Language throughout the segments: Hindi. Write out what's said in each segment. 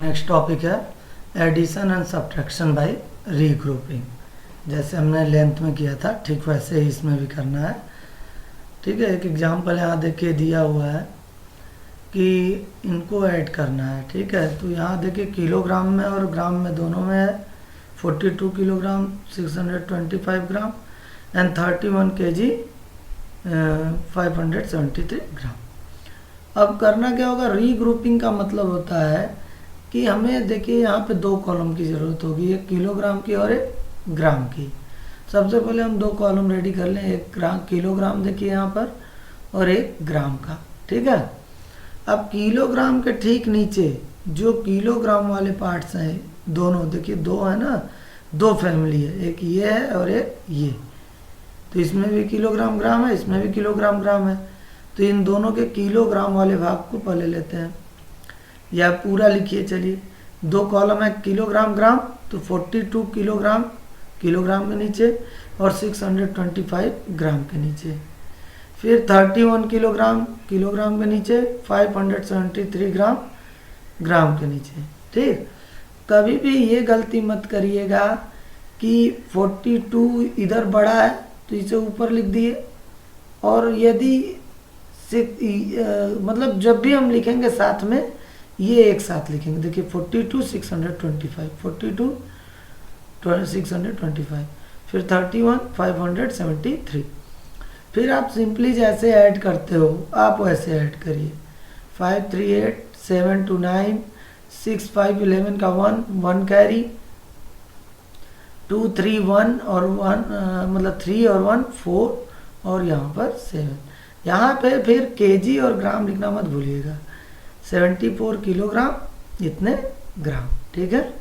नेक्स्ट टॉपिक है addition and subtraction by regrouping. जैसे हमने लेंथ में किया था ठीक वैसे ही इसमें भी करना है। ठीक है, एक एग्जांपल यहाँ देखिए दिया हुआ है कि इनको ऐड करना है। ठीक है, तो यहाँ देखिए किलोग्राम में और ग्राम में दोनों में है 42 किलोग्राम 625 ग्राम एंड 31 kg 573 ग्राम। अब करना क्या होगा, रीग्रुपिंग का मतलब होता है कि हमें देखिए यहाँ पे दो कॉलम की ज़रूरत होगी, एक किलोग्राम की और एक ग्राम की। सबसे पहले हम दो कॉलम रेडी कर लें, एक किलोग्राम देखिए यहाँ पर और एक ग्राम का। ठीक है, अब किलोग्राम के ठीक नीचे जो किलोग्राम वाले पार्ट्स हैं दोनों देखिए, दो है ना, दो फैमिली है, एक ये है और एक ये। तो इसमें भी किलोग्राम ग्राम है, इसमें भी किलोग्राम ग्राम है। तो इन दोनों के किलोग्राम वाले भाग को पहले लेते हैं, या पूरा लिखिए। चलिए, दो कॉलम है किलोग्राम ग्राम, तो 42 किलोग्राम किलोग्राम के नीचे और 625 ग्राम के नीचे। फिर 31 किलोग्राम किलोग्राम के नीचे, 573 ग्राम ग्राम के नीचे। ठीक, कभी भी ये गलती मत करिएगा कि 42 इधर बड़ा है तो इसे ऊपर लिख दिए, और यदि मतलब जब भी हम लिखेंगे साथ में ये एक साथ लिखेंगे। देखिए 42 625 42 625 फिर 31 573। फिर आप सिंपली जैसे ऐड करते हो आप वैसे ऐड करिए। 538 729 6 5 11 का 1 कैरी, 2 3 1 और 1 मतलब 3 और 1 4 और यहाँ पर 7। यहाँ पे फिर केजी और ग्राम लिखना मत भूलिएगा। 74 किलोग्राम इतने ग्राम। ठीक है,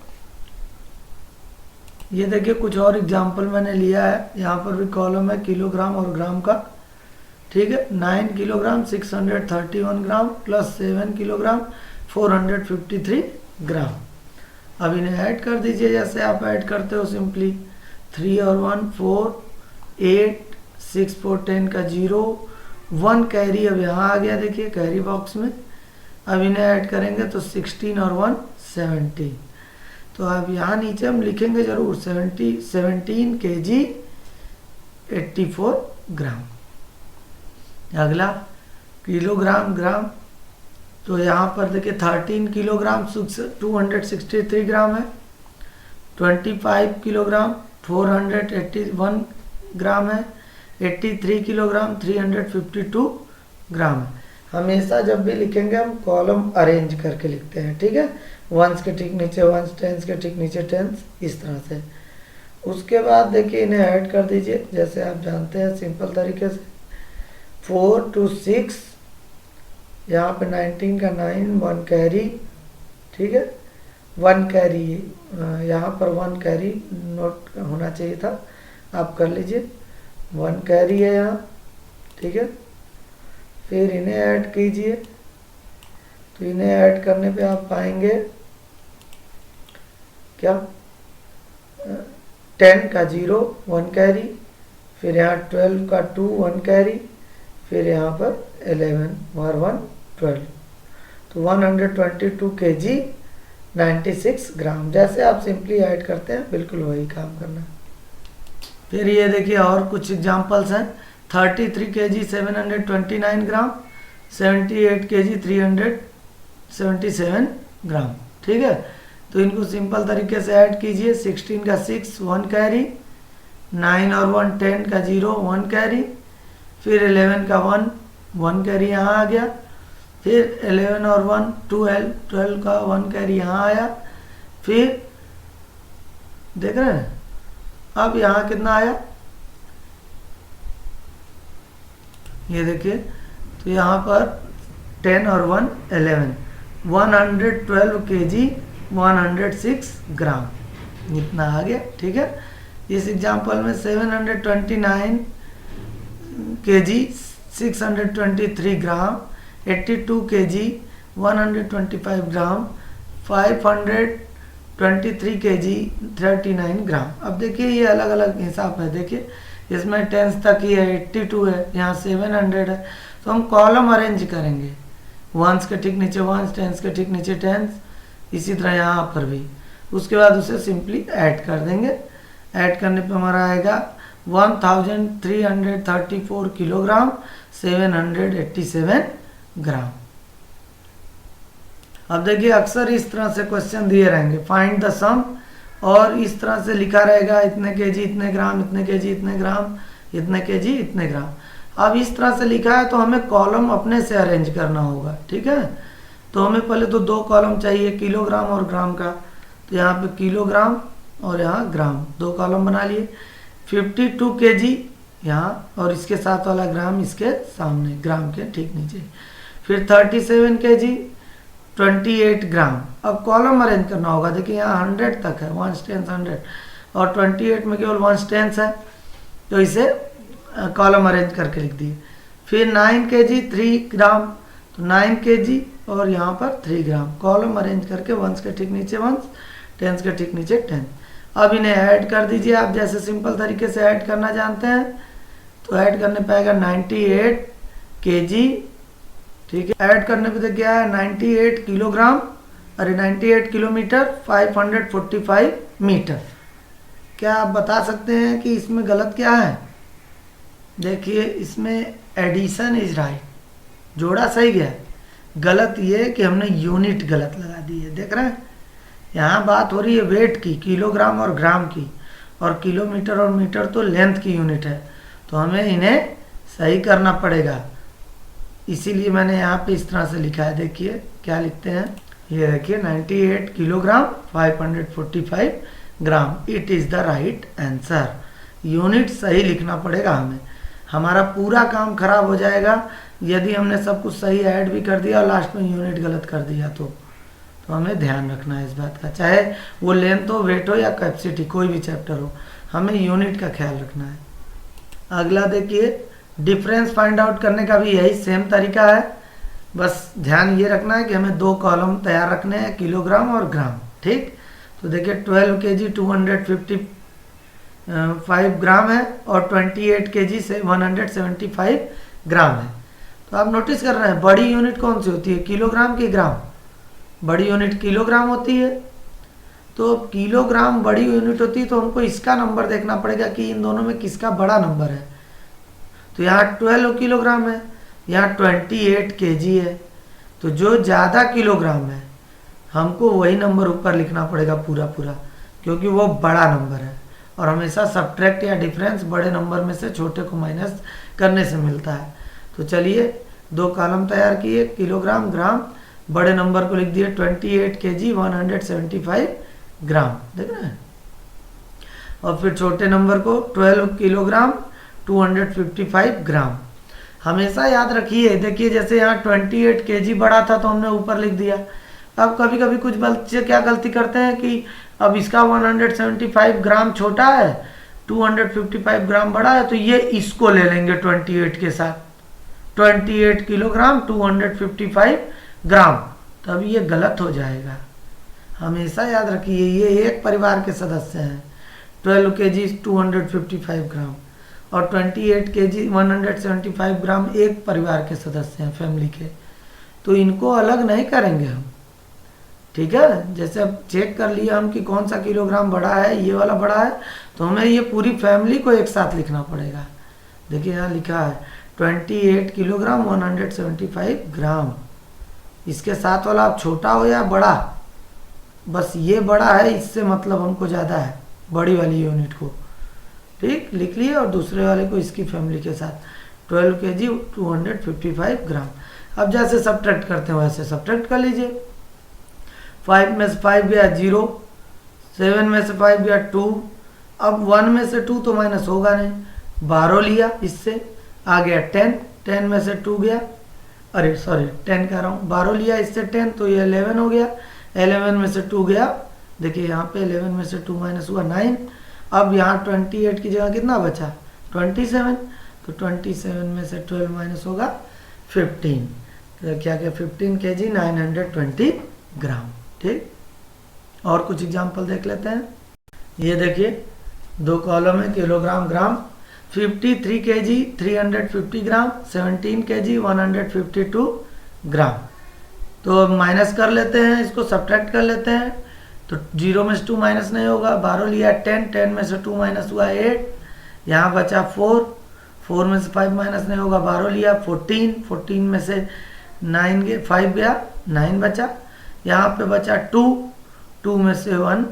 ये देखिए कुछ और एग्जाम्पल मैंने लिया है, यहाँ पर भी कॉलम है किलोग्राम और ग्राम का। ठीक है, 9 किलोग्राम 631 ग्राम प्लस 7 किलोग्राम 453 ग्राम। अब इन्हें ऐड कर दीजिए जैसे आप ऐड करते हो सिंपली। 3 और 1 4 8 6 4 10 का 0 1 कैरी अब यहाँ आ गया, देखिए कैरी बॉक्स में। अब इन्हें ऐड करेंगे तो 16 और 1 17। तो अब यहाँ नीचे हम लिखेंगे जरूर 17 kg 84 ग्राम। अगला किलोग्राम ग्राम, तो यहाँ पर देखिए 13 किलोग्राम 263 ग्राम है, 25 किलोग्राम 481 ग्राम है, 83 किलोग्राम 352 ग्राम है। हमेशा जब भी लिखेंगे हम कॉलम अरेंज करके लिखते हैं। ठीक है, वंस के ठीक नीचे वंस, टेंस के ठीक नीचे टेंस, इस तरह से। उसके बाद देखिए इन्हें ऐड कर दीजिए जैसे आप जानते हैं सिंपल तरीके से। 4 to 6 यहाँ पे 19 का 9 1 कैरी। ठीक है, 1 कैरी यहाँ पर 1 कैरी नोट होना चाहिए था, आप कर लीजिए। 1 कैरी है यहाँ। ठीक है, फिर इन्हें ऐड कीजिए, तो इन्हें ऐड करने पे आप पाएंगे क्या, 10 का 0 1 कैरी, फिर यहाँ 12 का 2 1 कैरी, फिर यहाँ पर 11 और 1 12, तो 122 kg 96 ग्राम। जैसे आप सिंपली ऐड करते हैं बिल्कुल वही काम करना। फिर ये देखिए और कुछ एग्जांपल्स हैं। 33 kg 729 ग्राम, 78 kg 377 ग्राम। ठीक है, तो इनको सिंपल तरीके से ऐड कीजिए। 16 का 6 1 कैरी, 9 और 1 10 का 0 1 कैरी, फिर 11 का 1 कैरी यहाँ आ गया, फिर 11 और 1 12 का 1 कैरी यहाँ आया। फिर देख रहे हैं अब यहाँ कितना आया, ये देखिए, तो यहाँ पर 10 और 1 11 112 kg 106 ग्राम इतना आ गया। ठीक है, इस एग्जांपल में 729 kg 623 ग्राम, 82 kg 125 ग्राम, 523 kg 39 ग्राम। अब देखिए ये अलग अलग हिसाब है। देखिए इसमें टेंस तक ही है, 82 है, यहाँ 700 है। तो हम कॉलम अरेंज करेंगे, वंस के ठीक नीचे वंस, टेंस के ठीक नीचे टेंस, इसी तरह यहाँ पर भी। उसके बाद उसे सिंपली ऐड कर देंगे। ऐड करने पे हमारा आएगा 1334 किलोग्राम 787 ग्राम। अब देखिए अक्सर इस तरह से क्वेश्चन दिए रहेंगे, फाइंड द सम, और इस तरह से लिखा रहेगा इतने केजी इतने ग्राम, इतने केजी इतने ग्राम, इतने केजी इतने ग्राम। अब इस तरह से लिखा है तो हमें कॉलम अपने से अरेंज करना होगा, ठीक है। तो हमें पहले तो 2 कॉलम चाहिए, किलोग्राम और ग्राम का। तो यहाँ पे किलोग्राम और यहाँ ग्राम, 2 कॉलम बना लिए। 52 केजी यहाँ, और इसके साथ वाला ग्राम इसके सामने, ग्राम के ठीक नीचे। फिर 37 केजी 28 ग्राम। अब कॉलम अरेंज करना होगा। देखिए यहाँ 100 तक है, 1 टेंस 100, और 28 में केवल 1 टेंस है, तो इसे कॉलम अरेंज करके लिख दिए। फिर 9 केजी 3 ग्राम, तो 9 केजी और यहाँ पर 3 ग्राम, कॉलम अरेंज करके 1 के ठीक नीचे 1, 10 के ठीक नीचे 10। अब इन्हें ऐड कर दीजिए आप, जैसे सिंपल तरीके से ऐड करना जानते हैं। तो ऐड करने पे आएगा 98 केजी, ठीक है। ऐड करने पे क्या है 98 किलोग्राम, अरे 98 किलोमीटर 545 मीटर। क्या आप बता सकते हैं कि इसमें गलत क्या है? देखिए इसमें एडिशन इज राइट, जोड़ा सही गया। गलत ये कि हमने यूनिट गलत लगा दी है, देख रहे हैं। यहाँ बात हो रही है वेट की, किलोग्राम और ग्राम की, और किलोमीटर और मीटर तो लेंथ की यूनिट है, तो हमें इन्हें सही करना पड़ेगा। इसीलिए मैंने यहाँ पे इस तरह से लिखा है। देखिए क्या लिखते हैं, ये देखिए 98 kilogram 545 gram, it is the right answer. Unit सही लिखना पड़ेगा हमें, हमारा पूरा काम खराब हो जाएगा यदि हमने सब कुछ सही ऐड भी कर दिया और लास्ट में यूनिट गलत कर दिया। तो हमें ध्यान रखना है इस बात का, चाहे वो लेंथ हो, वेट हो या कैपेसिटी, कोई भी चैप्टर हो, हमें यूनिट का ख्याल रखना है। अगला देखिए डिफरेंस फाइंड आउट करने का भी यही सेम तरीका है, बस ध्यान ये रखना है कि हमें 2 कॉलम तैयार रखने हैं, किलोग्राम और ग्राम, ठीक। तो देखिए 12 केजी 255 ग्राम है और 28 केजी से 175 ग्राम है। तो आप नोटिस कर रहे हैं बड़ी यूनिट कौन सी होती है, किलोग्राम की ग्राम? बड़ी यूनिट किलोग्राम होती है। तो किलोग्राम बड़ी यूनिट होती है, तो हमको इसका नंबर देखना पड़ेगा कि इन दोनों में किसका बड़ा नंबर है। तो यहाँ 12 किलोग्राम है, यहाँ 28 केजी है, तो जो ज़्यादा किलोग्राम है हमको वही नंबर ऊपर लिखना पड़ेगा पूरा पूरा, क्योंकि वो बड़ा नंबर है। और हमेशा सब्ट्रैक्ट या डिफरेंस बड़े नंबर में से छोटे को माइनस करने से मिलता है। तो चलिए 2 कॉलम तैयार किए, किलोग्राम ग्राम, बड़े नंबर को लिख दिए 28 केजी 175 ग्राम, देख रहे हैं। और फिर छोटे नंबर को 12 किलोग्राम 255 ग्राम। हमेशा याद रखिए, देखिए जैसे यहाँ 28 केजी बड़ा था तो हमने ऊपर लिख दिया। अब कभी कभी कुछ बच्चे क्या गलती करते हैं कि अब इसका 175 ग्राम छोटा है, 255 ग्राम बड़ा है, तो ये इसको ले लेंगे 28 के साथ, 28 किलोग्राम 255 ग्राम, तब ये गलत हो जाएगा। हमेशा याद रखिए ये एक परिवार के सदस्य हैं। 12 केजी 255 ग्राम और 28 केजी 175 ग्राम एक परिवार के सदस्य हैं, फैमिली के, तो इनको अलग नहीं करेंगे हम, ठीक है। जैसे अब चेक कर लिया हम कि कौन सा किलोग्राम बड़ा है, ये वाला बड़ा है, तो हमें ये पूरी फैमिली को एक साथ लिखना पड़ेगा। देखिए यहाँ लिखा है 28 किलोग्राम 175 ग्राम, इसके साथ वाला आप छोटा हो या बड़ा, बस ये बड़ा है, इससे मतलब हमको ज़्यादा है, बड़ी वाली यूनिट को, ठीक लिख लिए। और दूसरे वाले को इसकी फैमिली के साथ 12 केजी 255 ग्राम। अब जैसे सब्ट्रैक्ट करते हैं वैसे सब्ट्रैक्ट कर लीजिए। 5 में से 5 गया 0, 7 में से 5 गया 2, अब 1 में से 2 तो माइनस होगा नहीं, 12 लिया, इससे आ गया 10, 10 में से 2 गया, अरे सॉरी 10 कह रहा हूँ, 12 लिया इससे 10, तो ये 11 हो गया, 11 में से 2 गया, देखिए यहाँ पे 11 में से 2 माइनस हुआ 9। अब यहाँ 28 की जगह कितना बचा 27, तो 27 में से 12 माइनस होगा 15, तो क्या क्या 15 केजी 920 ग्राम, ठीक। और कुछ एग्जाम्पल देख लेते हैं। ये देखिए 2 कॉलम है, किलोग्राम ग्राम। 53 केजी 350 ग्राम, 17 केजी 152 ग्राम। तो माइनस कर लेते हैं, इसको सब्ट्रैक्ट कर लेते हैं। तो 0 में से 2 माइनस नहीं होगा, 12 लिया 10, 10 में से 2 माइनस हुआ 8, यहाँ बचा 4, 4 में से 5 माइनस नहीं होगा, 12 लिया 14, 14 में से 5 गया 9 बचा, यहाँ पे बचा 2, 2 में से 1,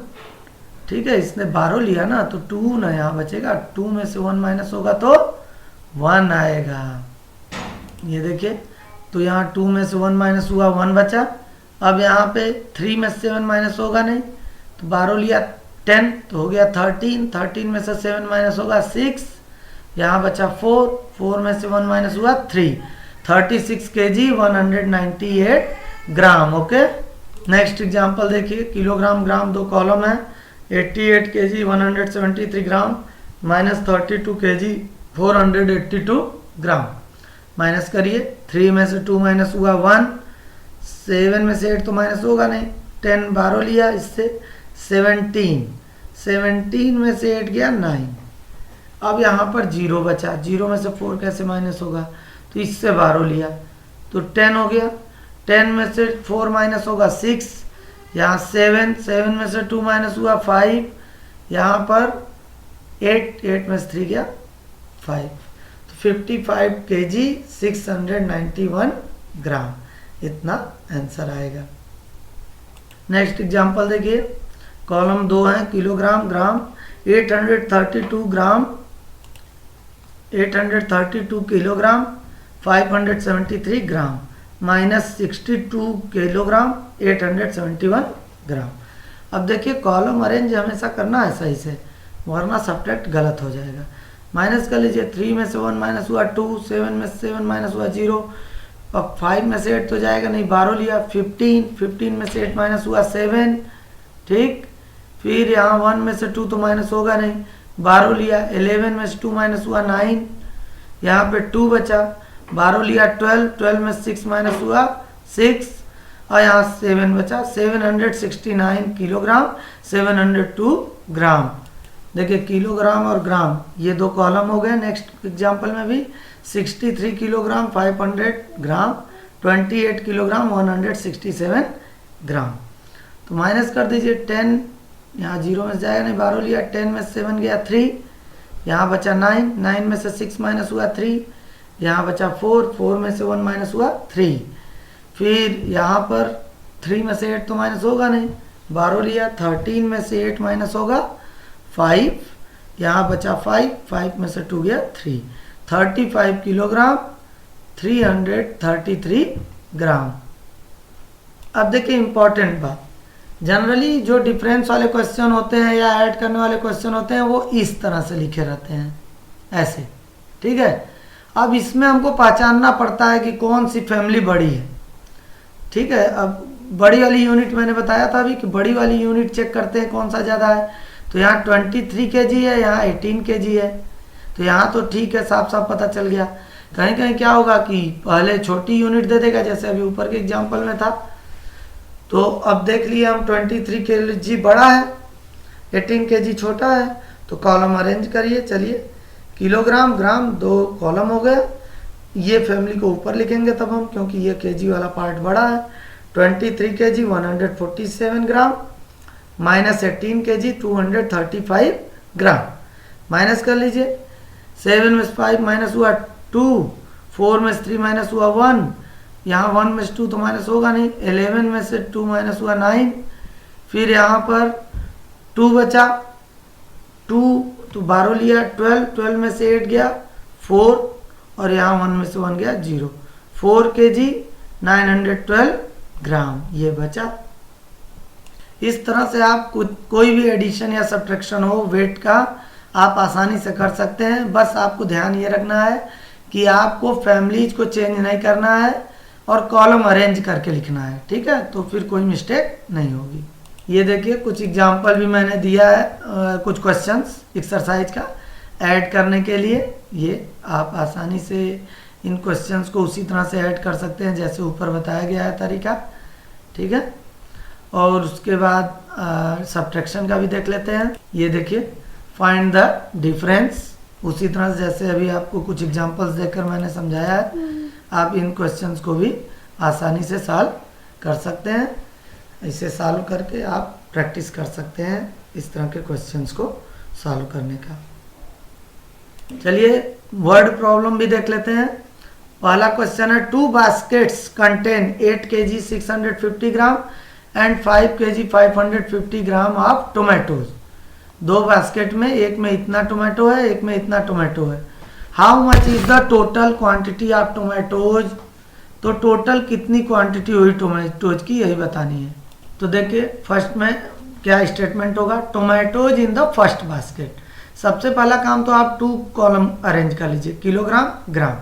ठीक है, इसने 12 लिया ना तो 2 ना यहाँ बचेगा, 2 में से 1 माइनस होगा तो 1 आएगा। ये देखिए, तो यहाँ 2 में से 1 माइनस हुआ 1 बचा। अब यहाँ पे 3 में से 7 माइनस होगा नहीं, तो 12 लिया 10 तो हो गया 13, 13 में से 7 माइनस होगा 6, यहाँ बचा 4, 4 में से 1 माइनस हुआ 3, 36 kg 198 ग्राम। ओके, नेक्स्ट एग्जांपल देखिए, किलोग्राम ग्राम दो कॉलम है, 88 kg 173 ग्राम माइनस 32 kg 482 ग्राम। माइनस करिए, 3 में से 2 माइनस हुआ 1, 7 में से 8 तो माइनस होगा नहीं, 10 12 लिया, इससे 17, 17 में से 8 गया 9। अब यहाँ पर 0 बचा, 0 में से 4 कैसे माइनस होगा, तो इससे 12 लिया तो 10 हो गया, 10 में से 4 माइनस होगा 6, यहाँ 7, 7 में से 2 माइनस हुआ 5, यहाँ पर 8, 8 में से 3 गया 5, तो 55 kg 691 ग्राम, इतना आंसर आएगा। नेक्स्ट एग्जांपल देखिए, कॉलम 2 है, किलोग्राम ग्राम 832 ग्राम 832 किलोग्राम 573 ग्राम माइनस 62 किलोग्राम 871 ग्राम। अब देखिए, कॉलम अरेंज हमेशा करना है सही से, वरना सब्ट्रैक्ट गलत हो जाएगा। माइनस कर लीजिए, 3 में से 1 माइनस हुआ 2, 7 में से 7 माइनस हुआ 0, अब 5 में से 8 तो जाएगा नहीं, 12 लिया 15, 15 में से 8 माइनस हुआ 7, ठीक, फिर यहाँ 1 में से 2 तो माइनस होगा नहीं, 12 लिया, 11 में से 2 माइनस हुआ 9, यहाँ पे 2 बचा, 12 लिया 12, 12 में 6 माइनस हुआ 6, और यहाँ 7 बचा, 769 किलोग्राम 702 ग्राम। देखिए, किलोग्राम और ग्राम ये दो कॉलम हो गए। नेक्स्ट एग्जांपल में भी 63 किलोग्राम 500 ग्राम 28 किलोग्राम 167 ग्राम। तो माइनस कर दीजिए, 10 यहाँ 0 में से जाएगा नहीं, 12 लिया, 10 में 7 गया 3, यहाँ बचा 9, 9 में से 6 माइनस हुआ 3, यहाँ बचा 4, 4 में से 1 माइनस हुआ 3, फिर यहाँ पर 3 में से 8 तो माइनस होगा नहीं, 12 लिया, 13 में से 8 माइनस होगा 5, यहाँ बचा 5, 5 में से 2 गया 3, 35 किलोग्राम 333 ग्राम। अब देखिए, इंपॉर्टेंट बात, जनरली जो डिफरेंस वाले क्वेश्चन होते हैं या ऐड करने वाले क्वेश्चन होते हैं वो इस तरह से लिखे रहते हैं, ऐसे, ठीक है। अब इसमें हमको पहचानना पड़ता है कि कौन सी फैमिली बड़ी है, ठीक है। अब बड़ी वाली यूनिट मैंने बताया था अभी कि बड़ी वाली यूनिट चेक करते हैं कौन सा ज़्यादा है, तो यहाँ 23 kg है, यहाँ 18 kg है, तो यहाँ तो ठीक है, साफ साफ पता चल गया। कहीं कहीं क्या होगा कि पहले छोटी यूनिट दे देगा, जैसे अभी ऊपर के एग्जाम्पल में था। तो अब देख लिए हम 23 kg बड़ा है, 18 kg छोटा है, तो कॉलम अरेंज करिए। चलिए, किलोग्राम ग्राम दो कॉलम हो गया, ये फैमिली को ऊपर लिखेंगे तब हम, क्योंकि ये केजी वाला पार्ट बड़ा है। 23 kg 147 ग्राम माइनस 18 kg 235 ग्राम। माइनस कर लीजिए, 7 में से 5 माइनस हुआ 2, 4 में से 3 माइनस हुआ 1, यहाँ 1 में से 2 तो माइनस होगा नहीं, 11 में से 2 माइनस हुआ 9, फिर यहाँ पर 2 बचा, 2 तो 12 लिया 12, 12 में से 8 गया 4, और यहाँ 1 में से 1 गया 0, 4 kg 912 ग्राम ये बचा। इस तरह से आप कोई भी एडिशन या सब्ट्रैक्शन हो वेट का आप आसानी से कर सकते हैं। बस आपको ध्यान ये रखना है कि आपको फैमिलीज को चेंज नहीं करना है और कॉलम अरेंज करके लिखना है, ठीक है, तो फिर कोई मिस्टेक नहीं होगी। ये देखिए, कुछ एग्जाम्पल भी मैंने दिया है, कुछ क्वेश्चंस एक्सरसाइज का ऐड करने के लिए। ये आप आसानी से इन क्वेश्चंस को उसी तरह से ऐड कर सकते हैं जैसे ऊपर बताया गया है तरीका, ठीक है। और उसके बाद सब्ट्रैक्शन का भी देख लेते हैं। ये देखिए, फाइंड द डिफरेंस, उसी तरह से जैसे अभी आपको कुछ एग्जांपल्स देकर मैंने समझाया है, आप इन क्वेश्चंस को भी आसानी से सॉल्व कर सकते हैं। इसे सॉल्व करके आप प्रैक्टिस कर सकते हैं इस तरह के क्वेश्चंस को सॉल्व करने का। चलिए वर्ड प्रॉब्लम भी देख लेते हैं। पहला क्वेश्चन है 2 baskets contain 8 kg 650 gram and 5 kg 550 gram of tomatoes. 2 basket में, एक में इतना टोमेटो है, एक में इतना टोमेटो है। How much is the total quantity of tomatoes. तो टोटल कितनी क्वांटिटी हुई टोमेटोज की, यही बतानी है। तो देखिए फर्स्ट में क्या स्टेटमेंट होगा, tomatoes in the first basket. सबसे पहला काम तो आप 2 कॉलम अरेंज कर लीजिए, किलोग्राम ग्राम।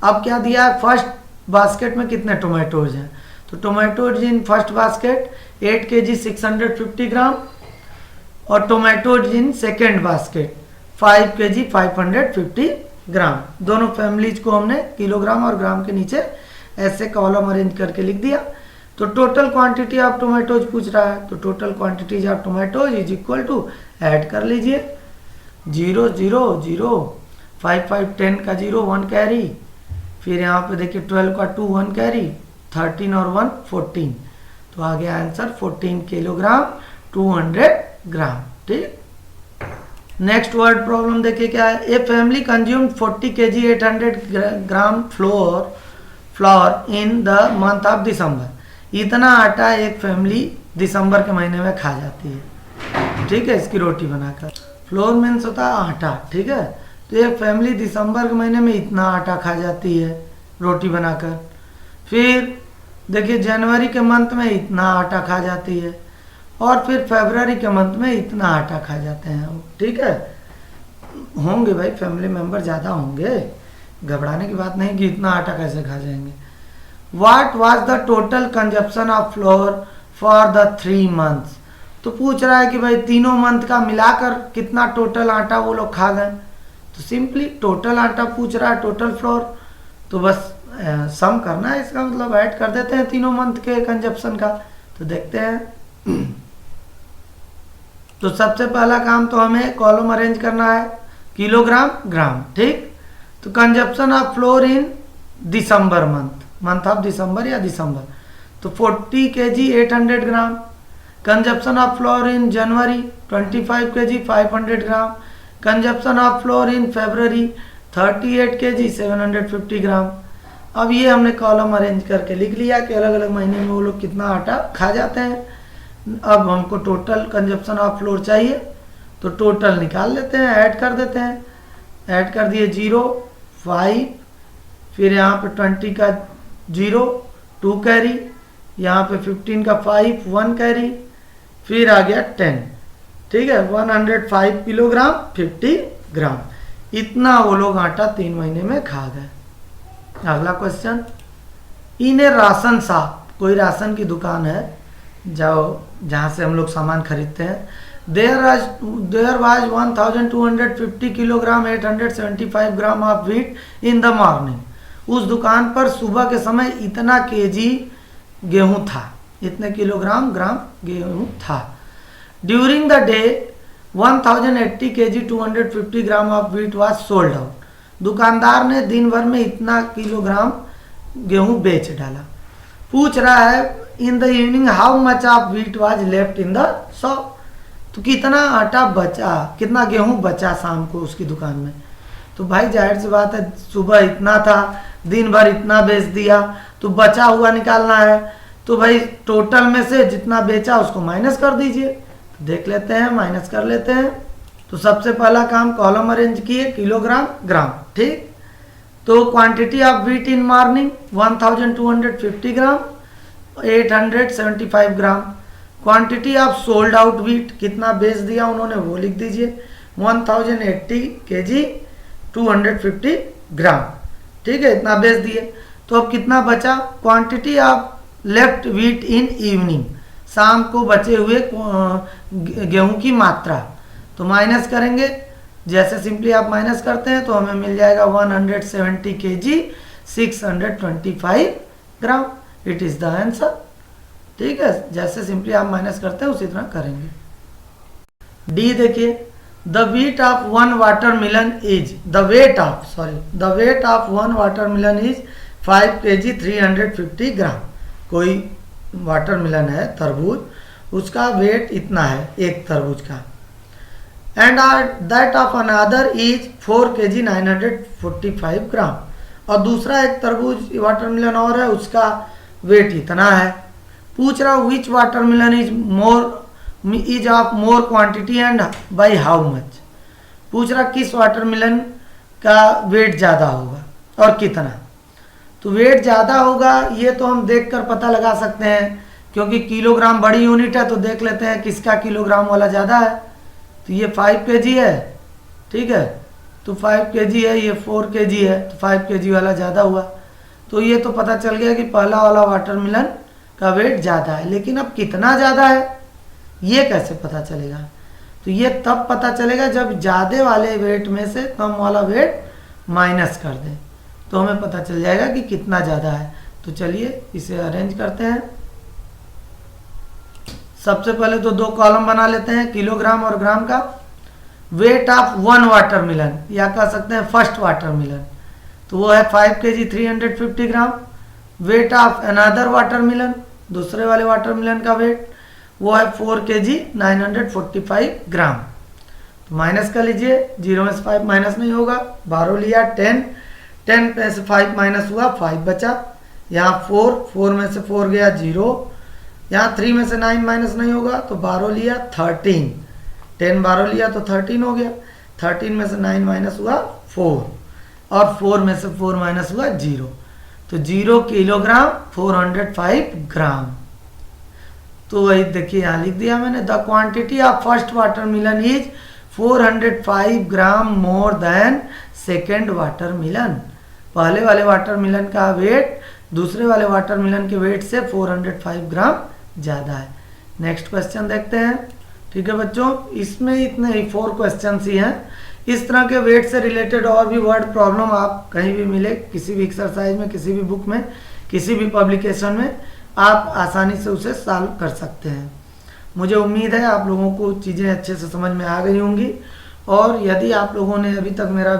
अब क्या दिया है, फर्स्ट बास्केट में कितने टोमेटोज हैं, तो tomatoes in first basket 8 kg 650 ग्राम और tomatoes in second basket 5 kg 550 ग्राम। दोनों फैमिलीज को हमने किलोग्राम और ग्राम के नीचे ऐसे कॉलम अरेंज करके लिख दिया। तो टोटल क्वांटिटी ऑफ टोमेटोज पूछ रहा है, तो total quantities of tomatoes is equal to, add कर लीजिए 0 0 0 5 5 10 का 0 1 कैरी, फिर यहाँ पे देखिए 12 का 2 1 कैरी, 13 और 1 14, तो आ गया आंसर 14 किलोग्राम 200 ग्राम। ठीक। नेक्स्ट वर्ड प्रॉब्लम देखिए क्या है, a family consumed 40 kg 800 gram floor in the month of December. इतना आटा एक फैमिली दिसंबर के महीने में खा जाती है। ठीक है, इसकी रोटी बनाकर। फ्लोर मीन्स होता है आटा। ठीक है, तो एक फैमिली दिसंबर के महीने में इतना आटा खा जाती है रोटी बनाकर। फिर देखिए जनवरी के मंथ में इतना आटा खा जाती है और फिर फरवरी के मंथ में इतना आटा खा जाते हैं। ठीक है, होंगे भाई फैमिली मेंबर ज़्यादा होंगे, घबराने की बात नहीं कि इतना आटा कैसे खा जाएंगे। What was the total consumption of floor for the 3 months. तो पूछ रहा है कि भाई तीनों मंथ का मिलाकर कितना टोटल आटा वो लोग खा गए। तो सिंपली टोटल आटा पूछ रहा है, टोटल फ्लोर, तो बस सम करना है, इसका मतलब ऐड कर देते हैं तीनों मंथ के कंजप्शन का। तो देखते हैं। तो सबसे पहला काम तो हमें कॉलम अरेंज करना है, किलोग्राम ग्राम। ठीक, तो consumption of floor in December month of December या दिसंबर, तो 40 kg 800 gram. Consumption of floor in January 25 kg 500 gram. Consumption of floor in February 38 kg 750 ग्राम। अब ये हमने कॉलम अरेंज करके लिख लिया कि अलग अलग महीने में वो लोग कितना आटा खा जाते हैं। अब हमको टोटल कंजप्शन ऑफ फ्लोर चाहिए, तो टोटल निकाल लेते हैं, ऐड कर देते हैं। ऐड कर दिए 0 5, फिर यहाँ पे 20 का 0 2 कैरी, यहाँ पे 15 का 5 1 कैरी, फिर आ गया 10। ठीक है, 105 किलोग्राम 50 ग्राम। इतना वो लोग आटा 3 महीने में खा गए। अगला क्वेश्चन, इन ए राशन शॉप, कोई राशन की दुकान है जहाँ से हम लोग सामान खरीदते हैं। There was 1250 kilogram 875 gram of wheat in the morning. उस दुकान पर सुबह के समय इतना केजी गेहूं था, इतने किलोग्राम ग्राम गेहूं था। During the day 1080 kg 250 gram of wheat was sold out. दुकानदार ने दिन भर में इतना किलोग्राम गेहूं बेच डाला। पूछ रहा है in the evening how much of wheat was left in the shop. तो कितना आटा बचा, कितना गेहूं बचा शाम को उसकी दुकान में। तो भाई जाहिर सी बात है, सुबह इतना था, दिन भर इतना बेच दिया, तो बचा हुआ निकालना है। तो भाई टोटल में से जितना बेचा उसको माइनस कर दीजिए। तो देख लेते हैं, माइनस कर लेते हैं। तो सबसे पहला काम कॉलम अरेंज किए, किलोग्राम ग्राम। ठीक, तो quantity of wheat in morning 1250 gram 875 gram. Quantity of sold out wheat, कितना बेच दिया उन्होंने वो लिख दीजिए, 1080 kg 250 ग्राम। ठीक है, इतना बेच दिए। तो अब कितना बचा, quantity of left wheat in evening, शाम को बचे हुए गेहूं की मात्रा। तो माइनस करेंगे, जैसे सिंपली आप माइनस करते हैं तो हमें मिल जाएगा 170 kg 625 gram. It is the answer. ठीक है, जैसे सिंपली आप माइनस करते हैं उसी तरह करेंगे। डी देखिए, the weight of one watermelon is, the weight of one watermelon is 5 kg 350 ग्राम। कोई वाटरमेलन है तरबूज, उसका वेट इतना है एक तरबूज का, and that of another is 4 kg 945 ग्राम, और दूसरा एक तरबूज वाटरमेलन और है, उसका वेट इतना है। पूछ रहा which watermelon is of more quantity and by how much, पूछ रहा किस वाटरमेलन का वेट ज़्यादा होगा और कितना। तो वेट ज़्यादा होगा ये तो हम देखकर पता लगा सकते हैं, क्योंकि किलोग्राम बड़ी यूनिट है, तो देख लेते हैं किसका किलोग्राम वाला ज़्यादा है। तो ये 5 kg है, ठीक है, तो 5 kg है, ये 4 kg है, तो 5 kg वाला ज़्यादा हुआ। तो ये तो पता चल गया कि पहला वाला वाटरमेलन का वेट ज़्यादा है, लेकिन अब कितना ज़्यादा है ये कैसे पता चलेगा? तो ये तब पता चलेगा जब ज़्यादा वाले वेट में से कम वाला वेट माइनस कर दें, तो हमें पता चल जाएगा कि कितना ज़्यादा है। तो चलिए इसे अरेंज करते हैं। सबसे पहले तो 2 कॉलम बना लेते हैं, किलोग्राम और ग्राम का। वेट ऑफ 1 वाटरमेलन, या कह सकते हैं फर्स्ट वाटरमेलन, तो वो है 5 kg 350 gram. Weight of another watermelon, दूसरे वाले वाटरमेलन का वेट वो है 4 kg 945 ग्राम। तो माइनस कर लीजिए, 0 में से 5 माइनस नहीं होगा, 12 लिया 10 में से 5 माइनस हुआ 5 बचा, यहाँ 4 में से 4 गया 0, यहाँ 3 में से 9 माइनस नहीं होगा तो 12 लिया 13, 12 लिया तो 13 हो गया, 13 में से 9 माइनस हुआ 4, और 4 में से 4 माइनस हुआ 0, तो 0 किलोग्राम 405 ग्राम। तो वही देखिए यहाँ लिख दिया मैंने, the quantity of first watermelon is 405 gram more than second watermelon. पहले वाले वाटरमेलन का वेट दूसरे वाले वाटरमेलन के वेट से 405 ग्राम ज़्यादा है। नेक्स्ट क्वेश्चन देखते हैं। ठीक है बच्चों, इसमें इतने ही 4 क्वेश्चन ही हैं। इस तरह के वेट से रिलेटेड और भी वर्ड प्रॉब्लम आप कहीं भी मिले, किसी भी एक्सरसाइज में, किसी भी बुक में, किसी भी पब्लिकेशन में, आप आसानी से उसे सॉल्व कर सकते हैं। मुझे उम्मीद है आप लोगों को चीज़ें अच्छे से समझ में आ गई होंगी, और यदि आप लोगों ने अभी तक मेरा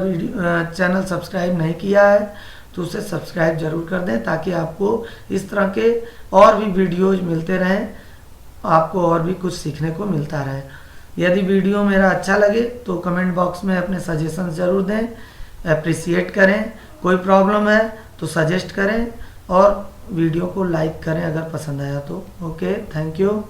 चैनल सब्सक्राइब नहीं किया है तो उसे सब्सक्राइब जरूर कर दें, ताकि आपको इस तरह के और भी वीडियोज मिलते रहें, आपको और भी कुछ सीखने को मिलता रहे। यदि वीडियो मेरा अच्छा लगे तो कमेंट बॉक्स में अपने सजेशन ज़रूर दें, अप्रिसिएट करें, कोई प्रॉब्लम है तो सजेस्ट करें, और वीडियो को लाइक करें अगर पसंद आया तो। Okay, thank you.